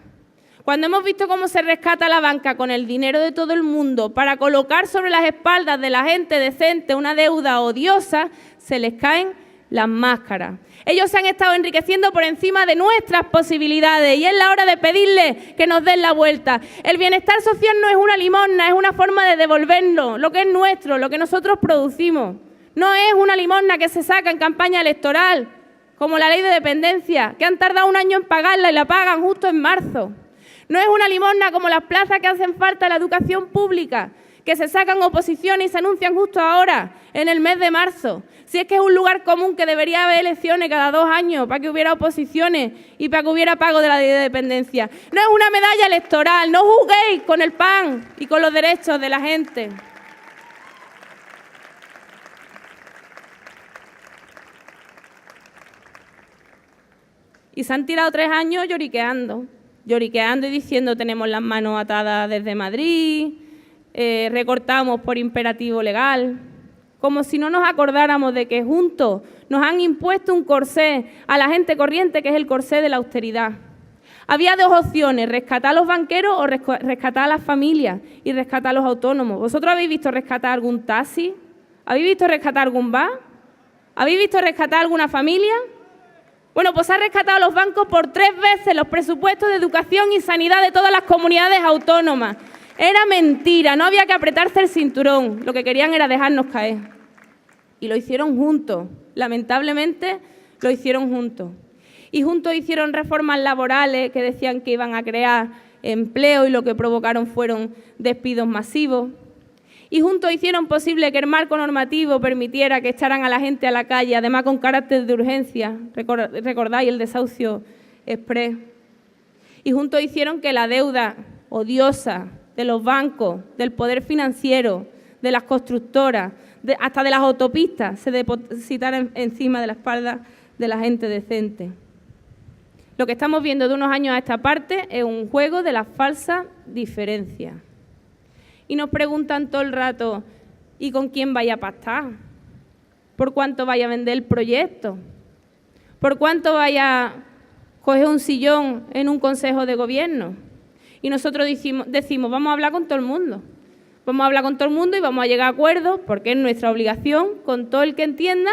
Cuando hemos visto cómo se rescata la banca con el dinero de todo el mundo para colocar sobre las espaldas de la gente decente una deuda odiosa, se les caen las máscaras. Ellos se han estado enriqueciendo por encima de nuestras posibilidades y es la hora de pedirles que nos den la vuelta. El bienestar social no es una limosna, es una forma de devolvernos lo que es nuestro, lo que nosotros producimos. No es una limosna que se saca en campaña electoral. como la ley de dependencia, que han tardado 1 año en pagarla y la pagan justo en marzo. No es una limosna como las plazas que hacen falta en la educación pública, que se sacan oposiciones y se anuncian justo ahora, en el mes de marzo. Si es que es un lugar común que debería haber elecciones cada 2 años para que hubiera oposiciones y para que hubiera pago de la ley de dependencia. No es una medalla electoral, no juguéis con el pan y con los derechos de la gente. Y se han tirado 3 años lloriqueando y diciendo tenemos las manos atadas desde Madrid, recortamos por imperativo legal, como si no nos acordáramos de que juntos nos han impuesto un corsé a la gente corriente, que es el corsé de la austeridad. Había 2 opciones, rescatar a los banqueros o rescatar a las familias y rescatar a los autónomos. ¿Vosotros habéis visto rescatar algún taxi? ¿Habéis visto rescatar algún bar? ¿Habéis visto rescatar alguna familia? Bueno, pues ha rescatado a los bancos por 3 veces los presupuestos de educación y sanidad de todas las comunidades autónomas. Era mentira, no había que apretarse el cinturón, lo que querían era dejarnos caer. Y lo hicieron juntos, lamentablemente lo hicieron juntos. Y juntos hicieron reformas laborales que decían que iban a crear empleo y lo que provocaron fueron despidos masivos. Y juntos hicieron posible que el marco normativo permitiera que echaran a la gente a la calle, además con carácter de urgencia. ¿Recordáis el desahucio exprés? Y juntos hicieron que la deuda odiosa de los bancos, del poder financiero, de las constructoras, hasta de las autopistas, se depositara encima de la espalda de la gente decente. Lo que estamos viendo de unos años a esta parte es un juego de la falsa diferencia. Y nos preguntan todo el rato, ¿y con quién vaya a pactar? ¿Por cuánto vaya a vender el proyecto? ¿Por cuánto vaya a coger un sillón en un consejo de gobierno? Y nosotros decimos, vamos a hablar con todo el mundo. Vamos a hablar con todo el mundo y vamos a llegar a acuerdos, porque es nuestra obligación, con todo el que entienda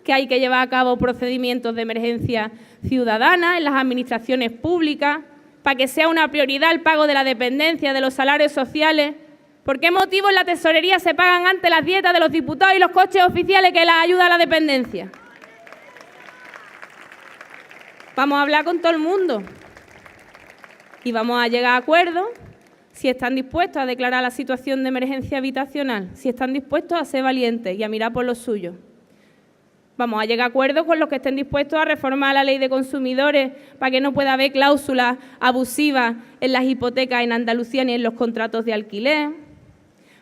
que hay que llevar a cabo procedimientos de emergencia ciudadana en las administraciones públicas, para que sea una prioridad el pago de la dependencia, de los salarios sociales. ¿Por qué motivo en la tesorería se pagan antes las dietas de los diputados y los coches oficiales que las ayuda a la dependencia? Vamos a hablar con todo el mundo y vamos a llegar a acuerdos si están dispuestos a declarar la situación de emergencia habitacional, si están dispuestos a ser valientes y a mirar por los suyos. Vamos a llegar a acuerdos con los que estén dispuestos a reformar la ley de consumidores para que no pueda haber cláusulas abusivas en las hipotecas en Andalucía ni en los contratos de alquiler,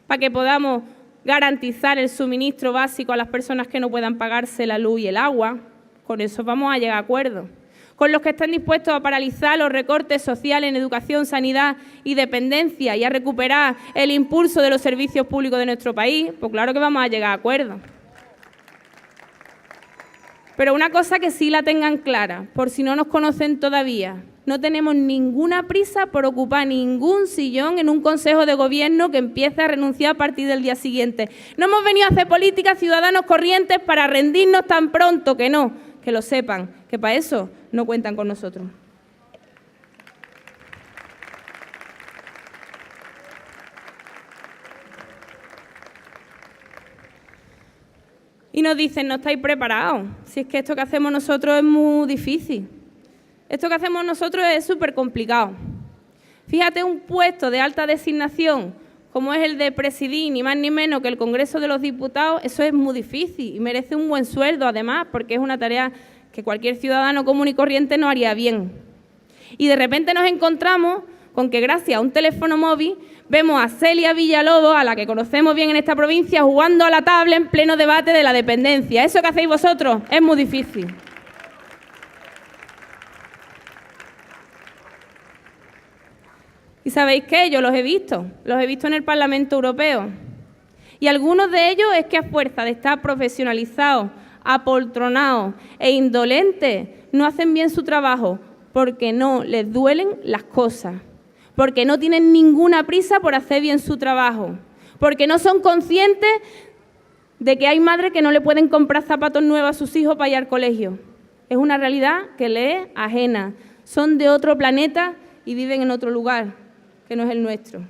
para que podamos garantizar el suministro básico a las personas que no puedan pagarse la luz y el agua. Con eso vamos a llegar a acuerdos. Con los que estén dispuestos a paralizar los recortes sociales en educación, sanidad y dependencia y a recuperar el impulso de los servicios públicos de nuestro país, pues claro que vamos a llegar a acuerdos. Pero una cosa que sí la tengan clara, por si no nos conocen todavía, no tenemos ninguna prisa por ocupar ningún sillón en un consejo de gobierno que empiece a renunciar a partir del día siguiente. No hemos venido a hacer política ciudadanos corrientes para rendirnos tan pronto, que no, que lo sepan, que para eso no cuentan con nosotros. Y nos dicen, no estáis preparados, si es que esto que hacemos nosotros es muy difícil. Esto que hacemos nosotros es súper complicado. Fíjate, un puesto de alta designación, como es el de presidir, ni más ni menos que el Congreso de los Diputados, eso es muy difícil y merece un buen sueldo, además, porque es una tarea que cualquier ciudadano común y corriente no haría bien. Y de repente nos encontramos con que gracias a un teléfono móvil vemos a Celia Villalobos, a la que conocemos bien en esta provincia, jugando a la tabla en pleno debate de la dependencia. Eso que hacéis vosotros es muy difícil. ¿Y sabéis qué? Yo los he visto en el Parlamento Europeo. Y algunos de ellos es que a fuerza de estar profesionalizados, apoltronados e indolentes, no hacen bien su trabajo porque no les duelen las cosas, porque no tienen ninguna prisa por hacer bien su trabajo, porque no son conscientes de que hay madres que no le pueden comprar zapatos nuevos a sus hijos para ir al colegio. Es una realidad que les es ajena. Son de otro planeta y viven en otro lugar que no es el nuestro.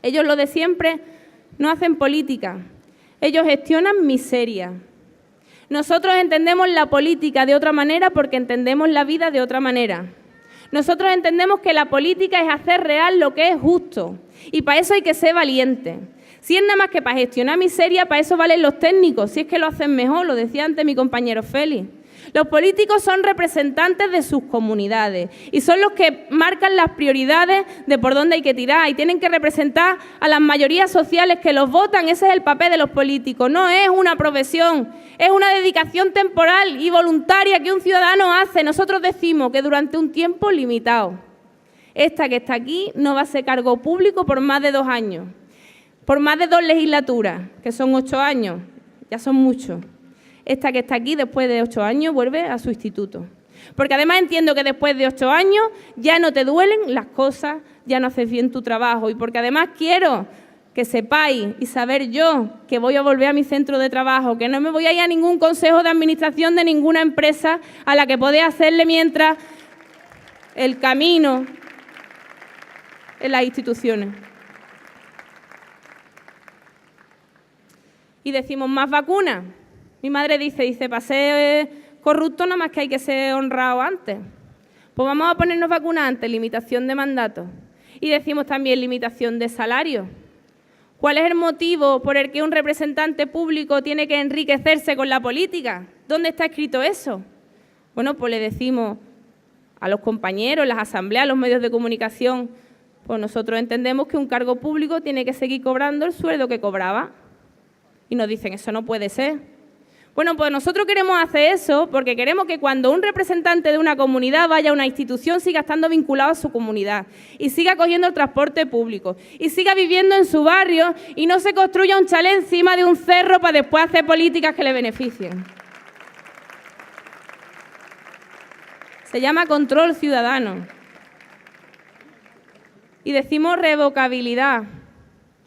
Ellos, lo de siempre, no hacen política. Ellos gestionan miseria. Nosotros entendemos la política de otra manera porque entendemos la vida de otra manera. Nosotros entendemos que la política es hacer real lo que es justo y para eso hay que ser valiente. Si es nada más que para gestionar miseria, para eso valen los técnicos, si es que lo hacen mejor, lo decía antes mi compañero Félix. Los políticos son representantes de sus comunidades y son los que marcan las prioridades de por dónde hay que tirar y tienen que representar a las mayorías sociales que los votan. Ese es el papel de los políticos, no es una profesión, es una dedicación temporal y voluntaria que un ciudadano hace. Nosotros decimos que durante un tiempo limitado. Esta que está aquí no va a ser cargo público por más de 2 años, por más de 2 legislaturas, que son 8 años, ya son muchos. Esta que está aquí, después de 8 años, vuelve a su instituto. Porque además entiendo que después de 8 años ya no te duelen las cosas, ya no haces bien tu trabajo. Y porque además quiero que sepáis y saber yo que voy a volver a mi centro de trabajo, que no me voy a ir a ningún consejo de administración de ninguna empresa a la que podéis hacerle mientras el camino en las instituciones. Y decimos, más vacunas. Mi madre dice, para ser corrupto nada más que hay que ser honrado antes. Pues vamos a ponernos vacunas antes, limitación de mandatos. Y decimos también limitación de salario. ¿Cuál es el motivo por el que un representante público tiene que enriquecerse con la política? ¿Dónde está escrito eso? Bueno, pues le decimos a los compañeros, las asambleas, los medios de comunicación, pues nosotros entendemos que un cargo público tiene que seguir cobrando el sueldo que cobraba. Y nos dicen, eso no puede ser. Bueno, pues nosotros queremos hacer eso porque queremos que cuando un representante de una comunidad vaya a una institución siga estando vinculado a su comunidad y siga cogiendo el transporte público y siga viviendo en su barrio y no se construya un chalet encima de un cerro para después hacer políticas que le beneficien. Se llama control ciudadano. Y decimos revocabilidad,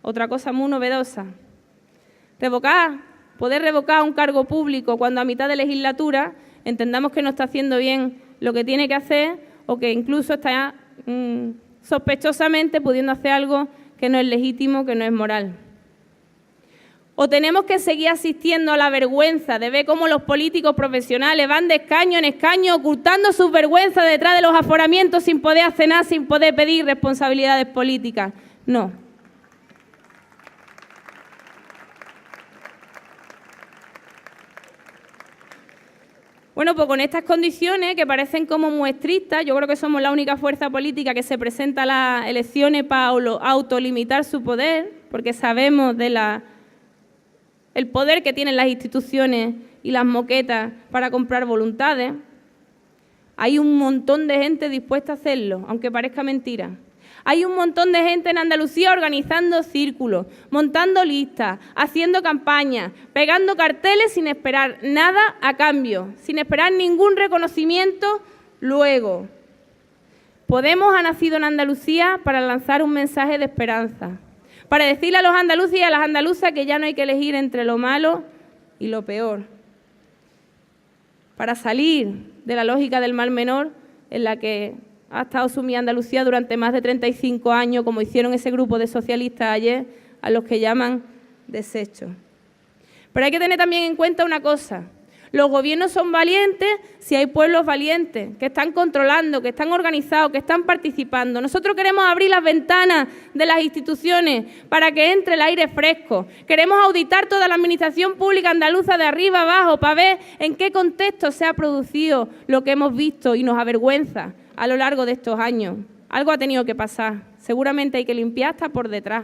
otra cosa muy novedosa. Poder revocar un cargo público cuando a mitad de legislatura entendamos que no está haciendo bien lo que tiene que hacer o que incluso está sospechosamente pudiendo hacer algo que no es legítimo, que no es moral. O tenemos que seguir asistiendo a la vergüenza de ver cómo los políticos profesionales van de escaño en escaño ocultando sus vergüenzas detrás de los aforamientos sin poder hacer nada, sin poder pedir responsabilidades políticas. No. Bueno, pues con estas condiciones que parecen como muy estrictas, yo creo que somos la única fuerza política que se presenta a las elecciones para autolimitar su poder, porque sabemos el poder que tienen las instituciones y las moquetas para comprar voluntades. Hay un montón de gente dispuesta a hacerlo, aunque parezca mentira. Hay un montón de gente en Andalucía organizando círculos, montando listas, haciendo campañas, pegando carteles sin esperar nada a cambio, sin esperar ningún reconocimiento luego. Podemos ha nacido en Andalucía para lanzar un mensaje de esperanza, para decirle a los andaluces y a las andaluzas que ya no hay que elegir entre lo malo y lo peor, para salir de la lógica del mal menor en la que ha estado sumida Andalucía durante más de 35 años, como hicieron ese grupo de socialistas ayer, a los que llaman desechos. Pero hay que tener también en cuenta una cosa. Los gobiernos son valientes si hay pueblos valientes, que están controlando, que están organizados, que están participando. Nosotros queremos abrir las ventanas de las instituciones para que entre el aire fresco. Queremos auditar toda la administración pública andaluza de arriba abajo para ver en qué contexto se ha producido lo que hemos visto y nos avergüenza a lo largo de estos años. Algo ha tenido que pasar. Seguramente hay que limpiar hasta por detrás.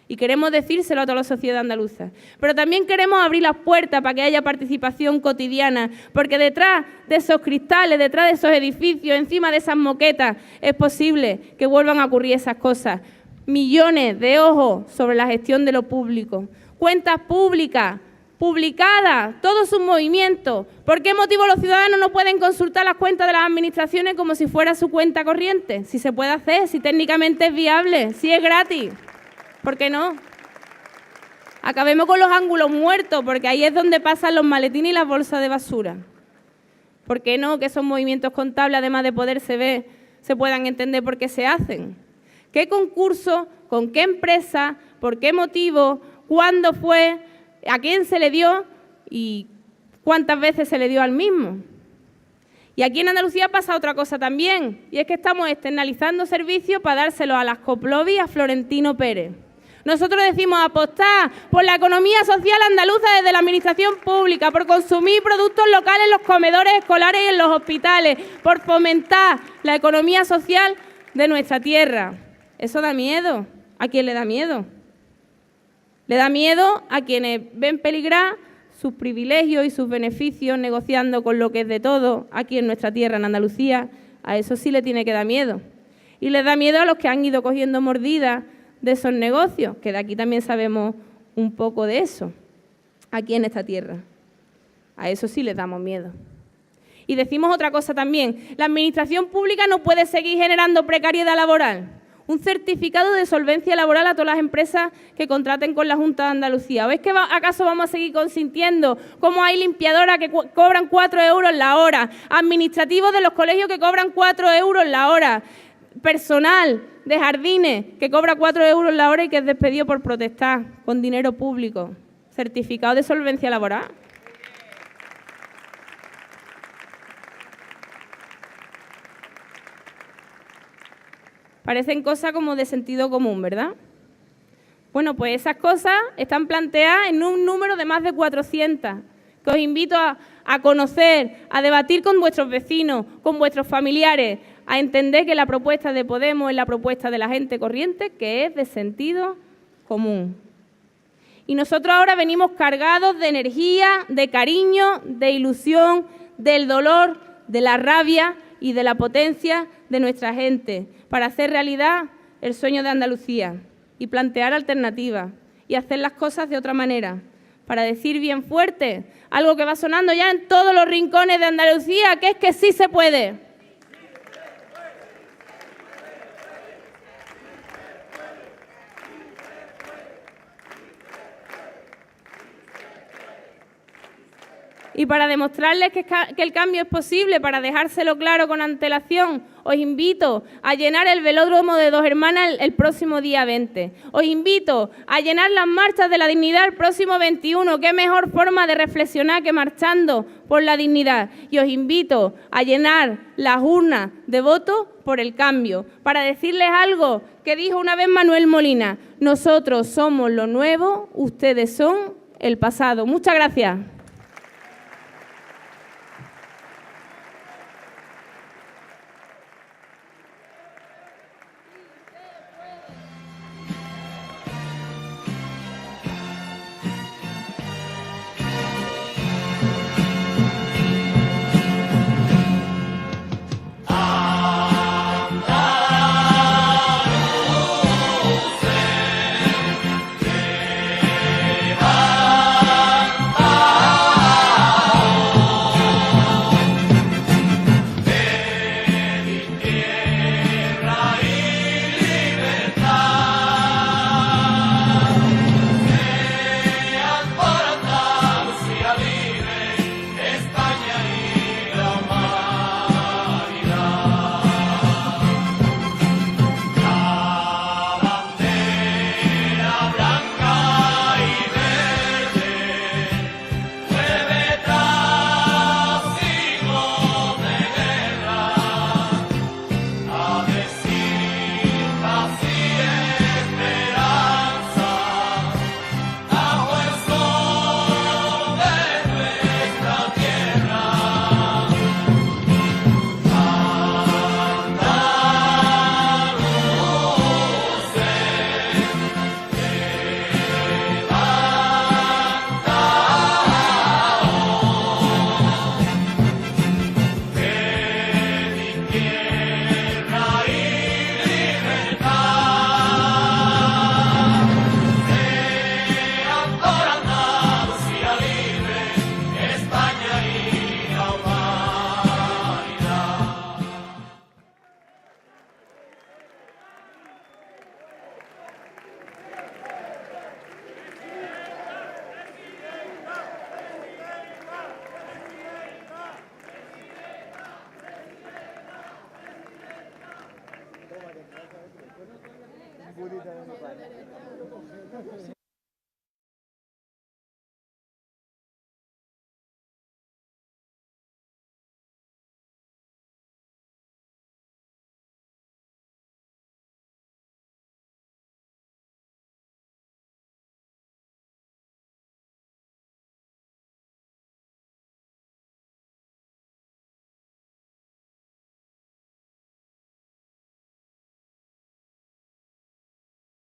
Y queremos decírselo a toda la sociedad andaluza. Pero también queremos abrir las puertas para que haya participación cotidiana, porque detrás de esos cristales, detrás de esos edificios, encima de esas moquetas, es posible que vuelvan a ocurrir esas cosas. Millones de ojos sobre la gestión de lo público. Cuentas públicas, publicadas, todos sus movimientos. ¿Por qué motivo los ciudadanos no pueden consultar las cuentas de las administraciones como si fuera su cuenta corriente? Si se puede hacer, si técnicamente es viable, si es gratis. ¿Por qué no? Acabemos con los ángulos muertos, porque ahí es donde pasan los maletines y las bolsas de basura. ¿Por qué no que esos movimientos contables, además de poderse ver, se puedan entender por qué se hacen? ¿Qué concurso, con qué empresa, por qué motivo, cuándo fue, a quién se le dio y cuántas veces se le dio al mismo. Y aquí en Andalucía pasa otra cosa también, y es que estamos externalizando servicios para dárselo a las Coplovi y a Florentino Pérez. Nosotros decimos apostar por la economía social andaluza desde la administración pública, por consumir productos locales en los comedores escolares y en los hospitales, por fomentar la economía social de nuestra tierra. Eso da miedo. ¿A quién le da miedo? Le da miedo a quienes ven peligrar sus privilegios y sus beneficios negociando con lo que es de todo aquí en nuestra tierra, en Andalucía. A eso sí le tiene que dar miedo. Y les da miedo a los que han ido cogiendo mordidas de esos negocios, que de aquí también sabemos un poco de eso, aquí en esta tierra. A eso sí les damos miedo. Y decimos otra cosa también, la administración pública no puede seguir generando precariedad laboral. Un certificado de solvencia laboral a todas las empresas que contraten con la Junta de Andalucía. ¿Veis que acaso vamos a seguir consintiendo cómo hay limpiadoras que cobran 4 euros la hora, administrativos de los colegios que cobran 4 euros la hora, personal de jardines que cobra 4 euros la hora y que es despedido por protestar con dinero público? Certificado de solvencia laboral. Parecen cosas como de sentido común, ¿verdad? Bueno, pues esas cosas están planteadas en un número de más de 400, que os invito a conocer, a debatir con vuestros vecinos, con vuestros familiares, a entender que la propuesta de Podemos es la propuesta de la gente corriente, que es de sentido común. Y nosotros ahora venimos cargados de energía, de cariño, de ilusión, del dolor, de la rabia y de la potencia de nuestra gente, para hacer realidad el sueño de Andalucía y plantear alternativas y hacer las cosas de otra manera, para decir bien fuerte algo que va sonando ya en todos los rincones de Andalucía, que es que sí se puede. Y para demostrarles que el cambio es posible, para dejárselo claro con antelación, os invito a llenar el velódromo de Dos Hermanas el próximo día 20. Os invito a llenar las marchas de la dignidad el próximo 21. ¿Qué mejor forma de reflexionar que marchando por la dignidad? Y os invito a llenar las urnas de votos por el cambio, para decirles algo que dijo una vez Manuel Molina: nosotros somos lo nuevo, ustedes son el pasado. Muchas gracias.